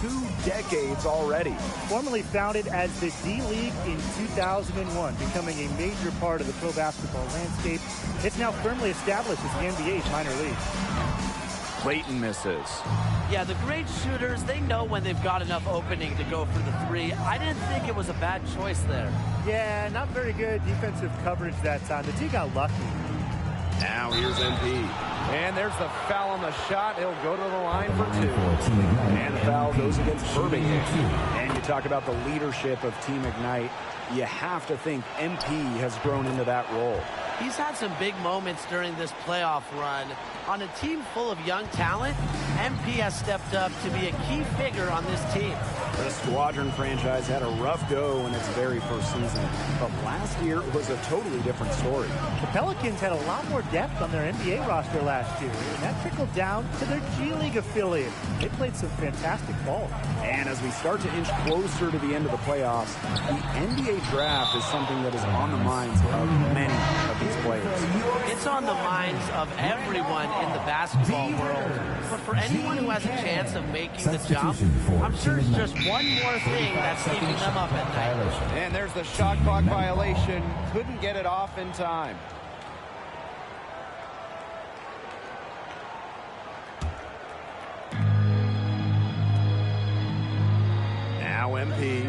2 decades already. Formerly founded as the D-League in 2001, becoming a major part of the pro basketball landscape, it's now firmly established as the NBA's minor league. Clayton misses. Yeah, the great shooters, they know when they've got enough opening to go for the three. I didn't think it was a bad choice there. Yeah, not very good defensive coverage that time. The D got lucky. Now here's MP. And there's the foul on the shot. He'll go to the line for 2. And the foul goes against Birmingham. And you talk about the leadership of Team Ignite. You have to think MP has grown into that role. He's had some big moments during this playoff run. On a team full of young talent, MP has stepped up to be a key figure on this team. The Squadron franchise had a rough go in its very first season, but last year it was a totally different story. The Pelicans had a lot more depth on their NBA roster last year, and that trickled down to their G League affiliate. They played some fantastic ball. And as we start to inch closer to the end of the playoffs, the NBA draft is something that is on the minds of many of these players. It's on the minds of everyone in the basketball world. But for anyone who has a chance of making the jump, I'm sure it's just one more thing that's keeping them up at night. And there's the shot clock violation. Couldn't get it off in time. Now MP.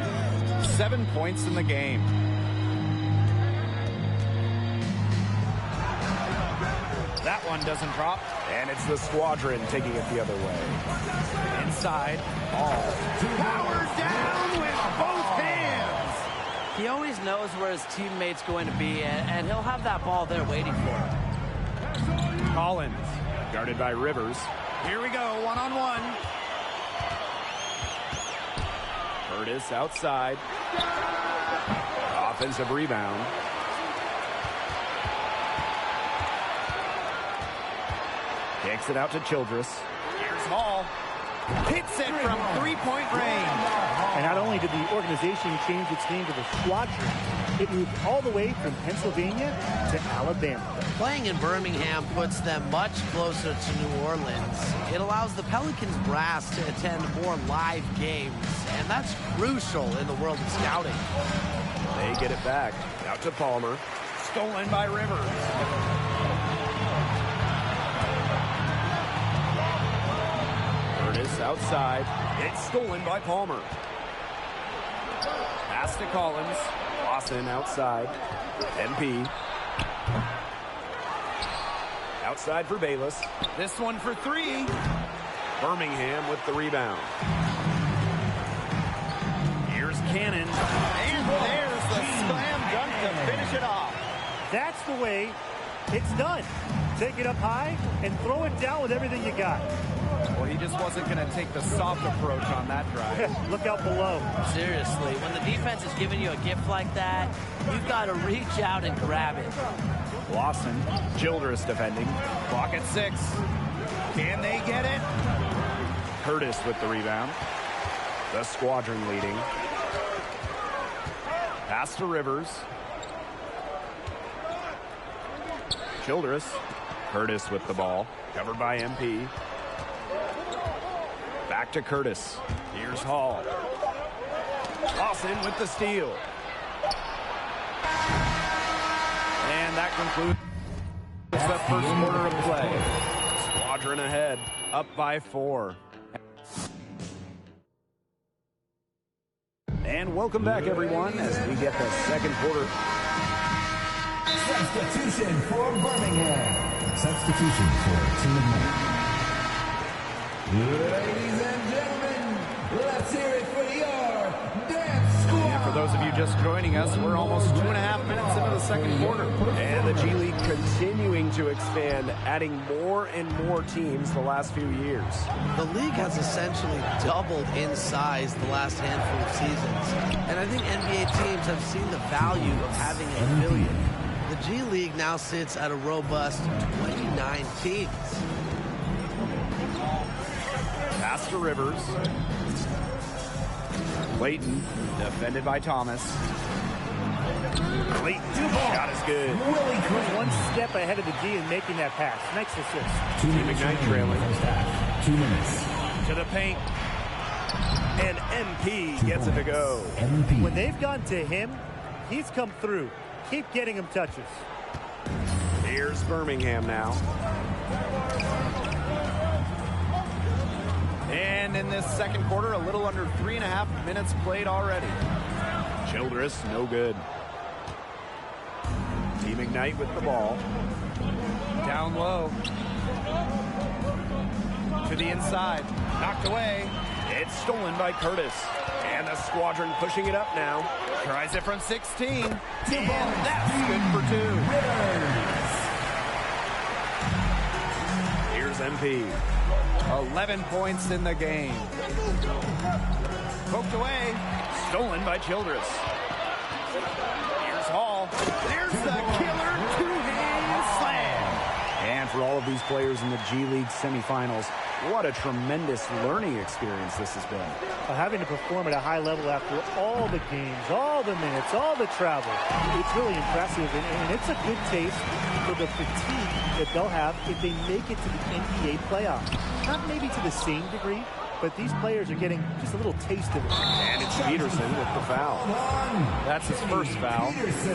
7 points in the game. That one doesn't drop. And it's the Squadron taking it the other way. Inside. Ball. Power down with both hands. He always knows where his teammate's going to be, and he'll have that ball there waiting for him. Collins. Guarded by Rivers. Here we go. One-on-one. Curtis outside. Offensive rebound. Kicks it out to Childress. Here's Hall. Hits it from three-point range. And not only did the organization change its name to the Squadron, it moved all the way from Pennsylvania to Alabama. Playing in Birmingham puts them much closer to New Orleans. It allows the Pelicans brass to attend more live games, and that's crucial in the world of scouting. They get it back. Out to Palmer. Stolen by Rivers. Curtis outside. It's stolen by Palmer. Pass to Collins. Lawson outside. MP. Outside for Bayless. This one for 3. Birmingham with the rebound. Here's Cannon. And there's the slam dunk to finish it off. That's the way it's done. Take it up high and throw it down with everything you got. Well, he just wasn't going to take the soft approach on that drive. Look out below. Seriously, when the defense is giving you a gift like that, you've got to reach out and grab it. Lawson, Childress defending. Clock at 6. Can they get it? Curtis with the rebound. The Squadron leading. Pass to Rivers. Childress. Curtis with the ball. Covered by MP. Back to Curtis. Here's Hall. Lawson with the steal. And that concludes the first quarter of play. Squadron ahead, up by 4. And welcome back, everyone, as we get the second quarter. Substitution for Birmingham. Substitution for Team Ignite. Ladies and gentlemen, let's hear it for your Dance Squad. And for those of you just joining us, we're almost 2.5 minutes into the second quarter. And the G League continuing to expand, adding more and more teams the last few years. The league has essentially doubled in size the last handful of seasons. And I think NBA teams have seen the value of having an affiliate. The G League now sits at a robust 29 teams. Pass to Rivers. Clayton, defended by Thomas. Clayton's shot is good. Willie was one step ahead of the D in making that pass. Nice assist. Team Ignite trailing. 2 minutes. To the paint. And MP gets it to go. When they've gone to him, he's come through. Keep getting him touches. Here's Birmingham now. And in this second quarter, a little under 3.5 minutes played already. Childress, no good. Team Ignite with the ball. Down low. To the inside. Knocked away. It's stolen by Curtis. And the squadron pushing it up now. Tries it from 16. And that's good for 2. Here's MP. 11 points in the game. Poked away. Stolen by Childress. Here's Hall. There's the killer two-hand slam. And for all of these players in the G League semifinals, what a tremendous learning experience this has been. Having to perform at a high level after all the games, all the minutes, all the travel, it's really impressive, and it's a good taste for the fatigue that they'll have if they make it to the NBA playoffs. Not maybe to the same degree, but these players are getting just a little taste of it. And it's Peterson with the foul. That's his first foul.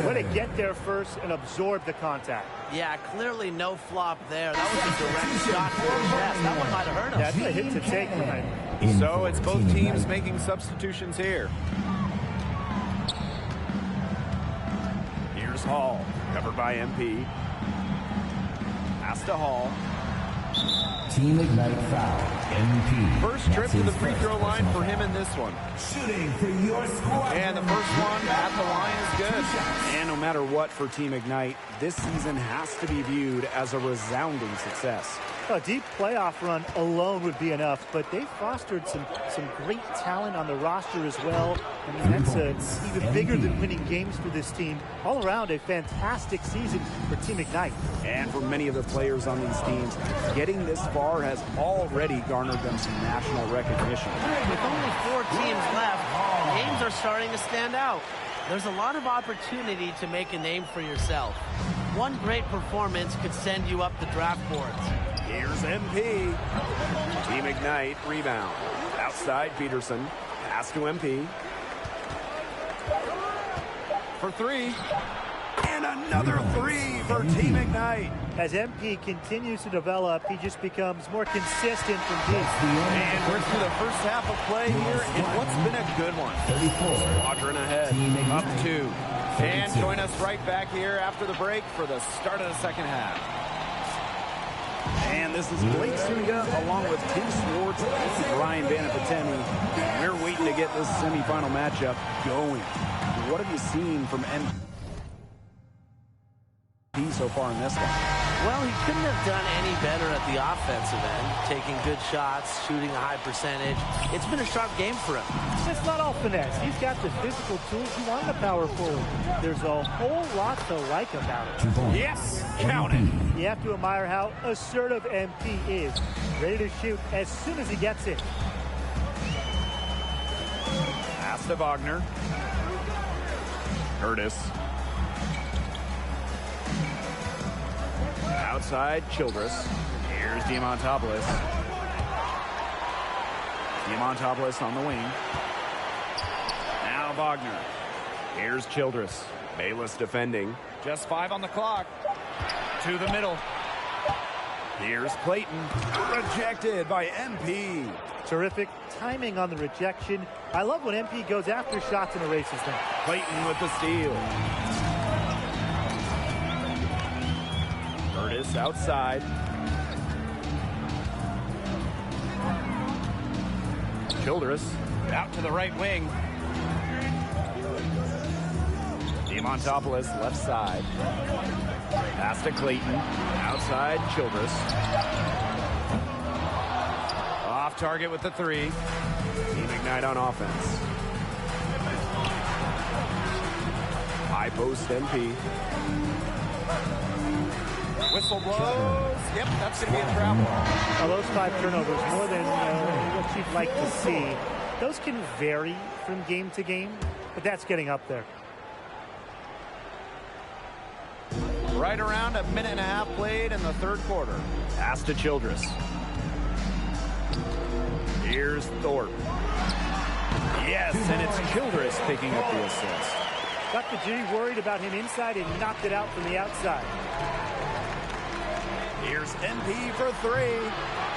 Way to get there first and absorb the contact. Yeah, clearly no flop there. That was a direct shot to the chest. That one might have hurt him. That's a hit to take, right? So it's both teams making substitutions here. Here's Hall, covered by MP. Pass to Hall. Team Ignite foul. MP. First trip to the free throw line for him in this one. Shooting for your squad. And the first one at the line is good. And no matter what for Team Ignite, this season has to be viewed as a resounding success. A deep playoff run alone would be enough, but they fostered some great talent on the roster as well. I mean, that's even bigger than winning games for this team. All around, a fantastic season for Team Ignite. And for many of the players on these teams, getting this far has already garnered them some national recognition. With only 4 teams left, names are starting to stand out. There's a lot of opportunity to make a name for yourself. One great performance could send you up the draft boards. Here's MP. Team Ignite rebound. Outside Peterson. Pass to MP. For 3. And another 3 for Team Ignite. As MP continues to develop, he just becomes more consistent from deep. And we're through the first half of play here in what's been a good one. Squadron ahead. Up 2. And join us right back here after the break for the start of the second half. And this is Blake Suga along with Tim Swartz and Brian Banapatemi. We're waiting to get this semifinal matchup going. What have you seen from MP so far in this one? Well, he couldn't have done any better at the offensive end, taking good shots, shooting a high percentage. It's been a sharp game for him. It's not all finesse. He's got the physical tools you want in a power forward. There's a whole lot to like about it. Yes, count it. You have to admire how assertive MP is. Ready to shoot as soon as he gets it. Pass to Wagner. Curtis. Outside, Childress. Here's Diamantopoulos. Diamantopoulos on the wing. Now Wagner. Here's Childress. Bayless defending. Just 5 on the clock. To the middle. Here's Clayton. Rejected by MP. Terrific timing on the rejection. I love when MP goes after shots and erases them. Clayton with the steal. Curtis outside. Childress out to the right wing. Diamantopoulos left side. Pass to Clayton. Outside Childress. Off target with the 3. Team Ignite on offense. High post MP. Whistle blows. Yep, that's going to be a travel. Now, those 5 turnovers, more than what you'd like to see. Those can vary from game to game, but that's getting up there. Right around 1.5 minutes played in the third quarter. Pass to Childress. Here's Thorpe. Yes, and it's Childress picking up the assist. Got the G worried about him inside and knocked it out from the outside. Here's MP for three.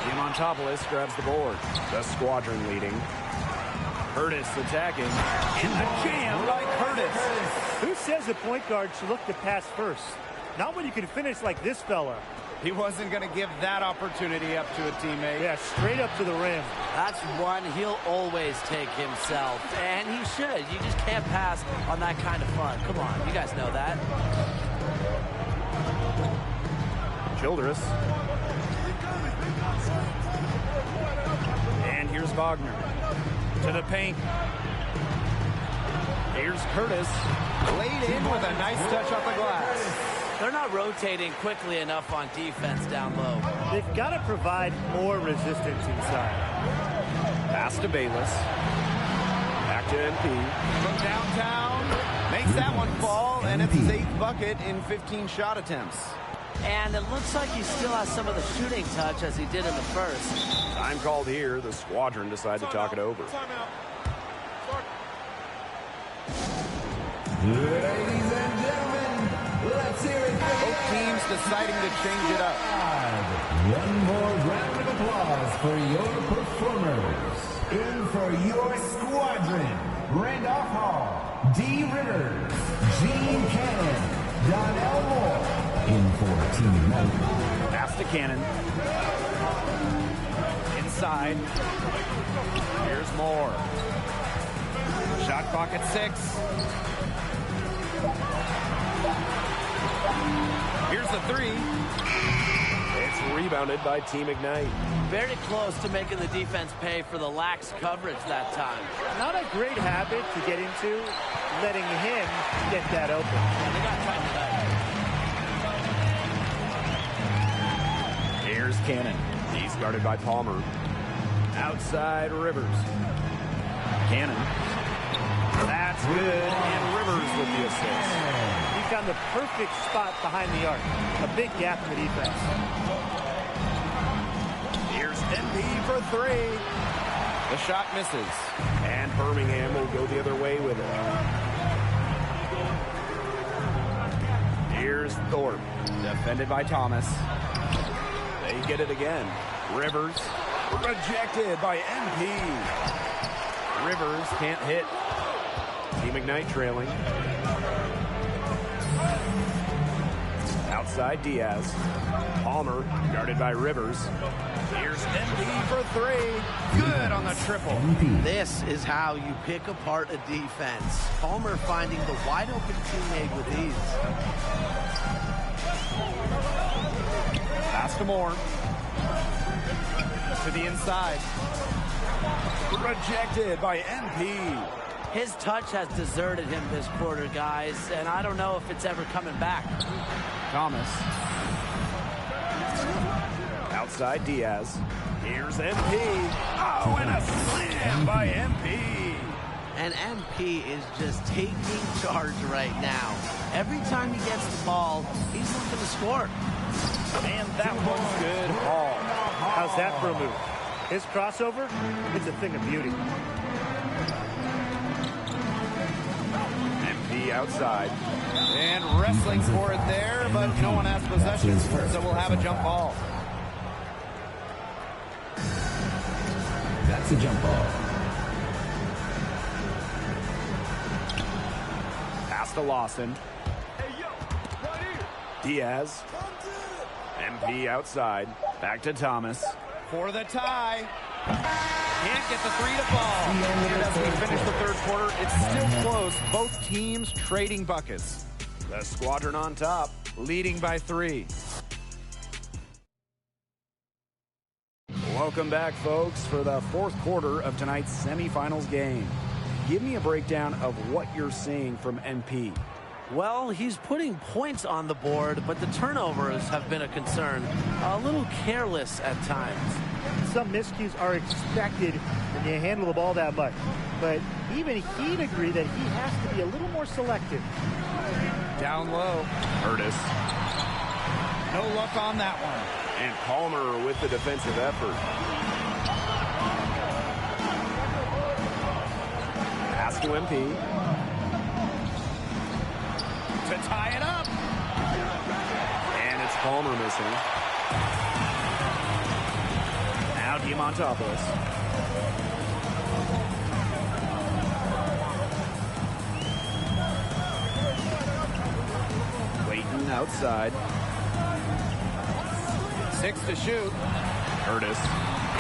Diamantopoulos grabs the board. The squadron leading. Curtis attacking. In the jam by Curtis. Who says the point guard should look to pass first? Not when you can finish like this fella. He wasn't going to give that opportunity up to a teammate. Yeah, straight up to the rim. That's one he'll always take himself, and he should. You just can't pass on that kind of fun. Come on, you guys know that. Childress. And here's Wagner. To the paint. Here's Curtis. Laid in with a nice touch off the glass. They're not rotating quickly enough on defense down low. They've got to provide more resistance inside. Pass to Bayless. Back to MP. From downtown. Makes that one fall, and it's his 8th bucket in 15 shot attempts. And it looks like he still has some of the shooting touch as he did in the first. Time called here. The squadron decide to talk it over. Ladies and gentlemen, let's hear it. Both teams deciding to change it up. One more round of applause for your performers. In for your squadron, Randolph Hall, D. Rivers, Gene Cannon, Donnell Moore. In for Team Ignite. Pass to Cannon. Inside. Here's Moore. Shot clock at 6. Here's the 3. It's rebounded by Team Ignite. Very close to making the defense pay for the lax coverage that time. Not a great habit to get into, letting him get that open. And they got tried tonight. Here's Cannon. He's guarded by Palmer. Outside Rivers. Cannon. That's good. And Rivers with the assist. He found the perfect spot behind the arc. A big gap in the defense. Here's MP for 3. The shot misses. And Birmingham will go the other way with it. Here's Thorpe. Defended by Thomas. They get it again. Rivers. Rejected by MP. Rivers can't hit. Team Ignite trailing. Outside Diaz. Palmer guarded by Rivers. Here's MP for 3. Good on the triple. This is how you pick apart a defense. Palmer finding the wide open teammate with ease. Pass to Moore. To the inside. Rejected by MP. His touch has deserted him this quarter, guys, and I don't know if it's ever coming back. Thomas. Outside Diaz. Here's MP. Oh, and a slam by MP. And MP is just taking charge right now. Every time he gets the ball, he's looking to score. And that one's good. Hall. How's that for a move? His crossover, it's a thing of beauty. MP outside. And wrestling for it there, but no one has possession, so we'll have a jump ball. That's a jump ball. Pass to Lawson. Diaz. MP outside. Back to Thomas. For the tie. Can't get the 3 to fall. And as we finish the third quarter, it's still close. Both teams trading buckets. The squadron on top, leading by 3. Welcome back, folks, for the fourth quarter of tonight's semifinals game. Give me a breakdown of what you're seeing from MP. Well, he's putting points on the board, but the turnovers have been a concern. A little careless at times. Some miscues are expected when you handle the ball that much. But even he'd agree that he has to be a little more selective. Down low. Curtis. No luck on that one. And Palmer with the defensive effort. Pass to MP. To tie it up. And it's Palmer missing. Now Diamantopoulos. Waiting outside. 6 to shoot. Curtis.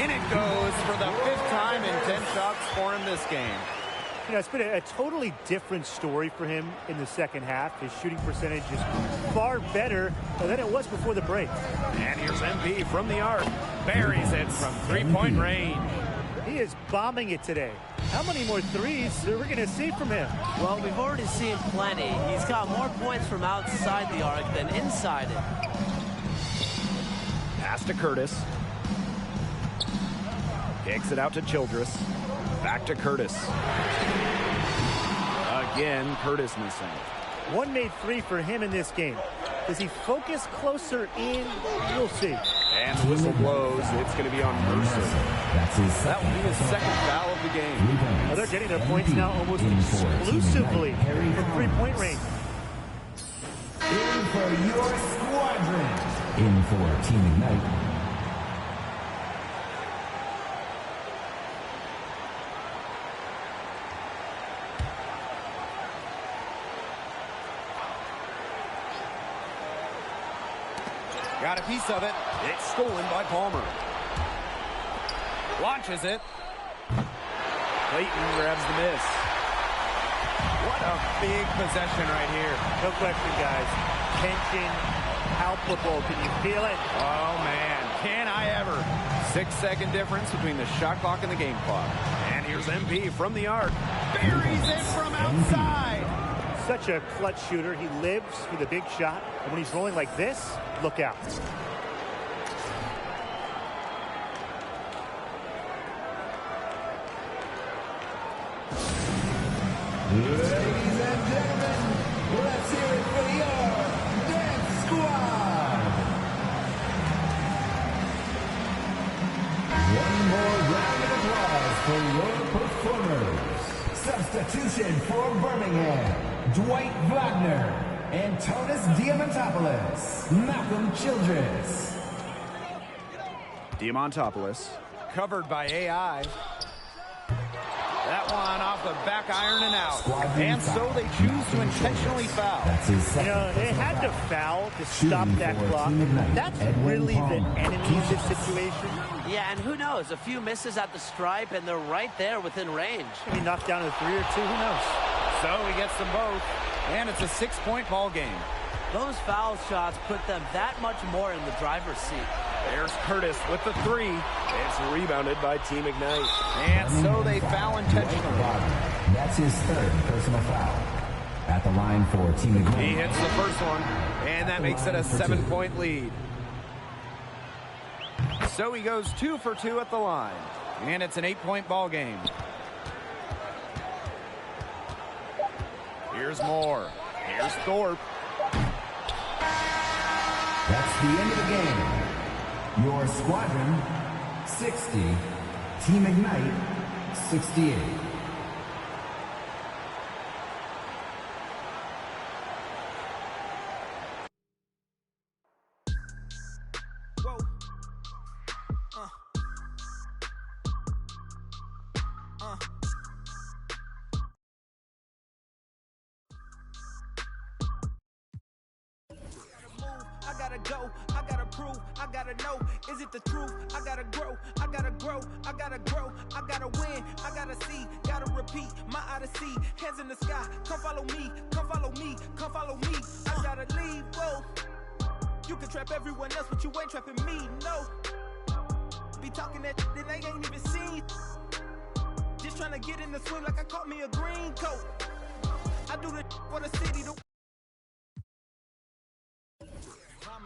In it goes for the 5th time in 10 shots for him this game. You know, it's been a totally different story for him in the second half. His shooting percentage is far better than it was before the break. And here's MP from the arc. Buries it from three-point range. He is bombing it today. How many more threes are we going to see from him? Well, we've already seen plenty. He's got more points from outside the arc than inside it. Pass to Curtis. Kicks it out to Childress. Back to Curtis. Again, Curtis missing. One made 3 for him in this game. Does he focus closer in? We'll see. And the whistle blows. It's going to be on Mercer. That will be his 2nd foul of the game. Well, they're getting their points now almost exclusively from three-point range. In for your squadron. In for Team Ignite. Got a piece of it. It's stolen by Palmer. Launches it. Clayton grabs the miss. What a big possession right here. No question, guys. Tension, palpable. Can you feel it? Oh, man. Can I ever. 6-second difference between the shot clock and the game clock. And here's MP from the arc. Buries it from outside. Such a clutch shooter. He lives for the big shot. And when he's rolling like this, look out. Ladies and gentlemen, let's hear it for your Dance Squad. One more round of applause for your performers. Substitution for Birmingham, Dwight Wagner, Antonis Diamantopoulos, Malcolm Childress. Diamantopoulos covered by AI. That one off the back iron and out. And so they choose to intentionally foul. You know, they had to foul to stop that clock. That's really the enemy of this situation. Yeah, and who knows? A few misses at the stripe, and they're right there within range. Maybe knocked down to 3 or 2, who knows? So he gets them both, and it's a 6-point ball game. Those foul shots put them that much more in the driver's seat. There's Curtis with the 3. It's rebounded by Team Ignite. And so they foul intentionally. That's his 3rd personal foul. At the line for Team Ignite. He hits the first one, and that makes it a 7-point lead. So he goes 2 for 2 at the line, and it's an 8-point ball game. Here's Moore. Here's Thorpe. That's the end of the game. Your squadron, 60. Team Ignite, 68. Go, I gotta prove, I gotta know, is it the truth? I gotta grow, I gotta grow, I gotta grow, I gotta win, I gotta see, gotta repeat, my odyssey, hands in the sky, come follow me, come follow me, come follow me, I gotta leave, whoa, you can trap everyone else, but you ain't trapping me, no, be talking that they ain't even seen, just trying to get in the swing like I caught me a green coat, I do the for the city,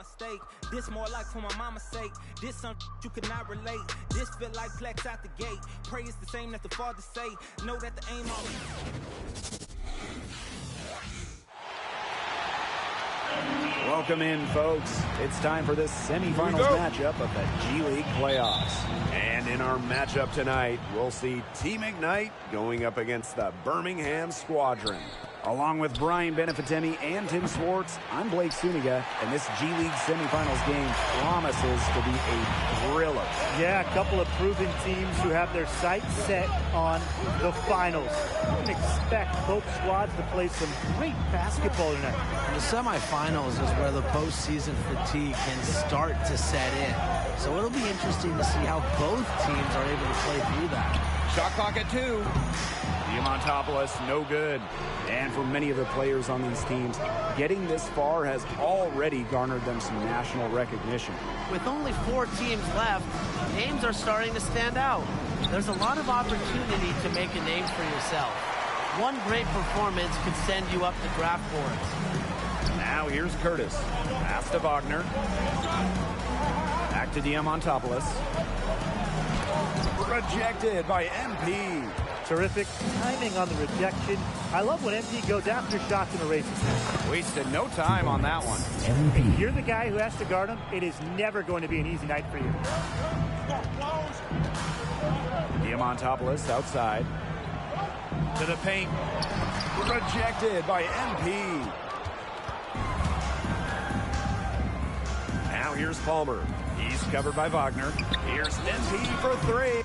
mistake. This more like for my mama's sake. This something you could not relate. This feel like flex out the gate. Pray it's the same that the father say. Know that the aim always. Welcome in, folks. It's time for this semifinals matchup of the G League playoffs. And And in our matchup tonight, we'll see Team Ignite going up against the Birmingham Squadron. Along with Brian Benefitemi and Tim Swartz, I'm Blake Suniga, and this G League semifinals game promises to be a thriller. Yeah, a couple of proven teams who have their sights set on the finals. You can expect both squads to play some great basketball tonight. The semifinals is where the postseason fatigue can start to set in. So it'll be interesting to see how both teams are able to play through that. Shot clock at 2. Diamantopoulos, no good. And for many of the players on these teams, getting this far has already garnered them some national recognition. With only 4 teams left, names are starting to stand out. There's a lot of opportunity to make a name for yourself. One great performance could send you up the draft boards. Now here's Curtis. Pass to Wagner. Back to Diamantopoulos. Rejected by MP. Terrific timing on the rejection. I love when MP goes after shots and erases. Wasted no time on that one. If you're the guy who has to guard him, it is never going to be an easy night for you. Diamantopoulos outside. To the paint. Rejected by MP. Now here's Palmer. He's covered by Wagner. Here's MP for 3.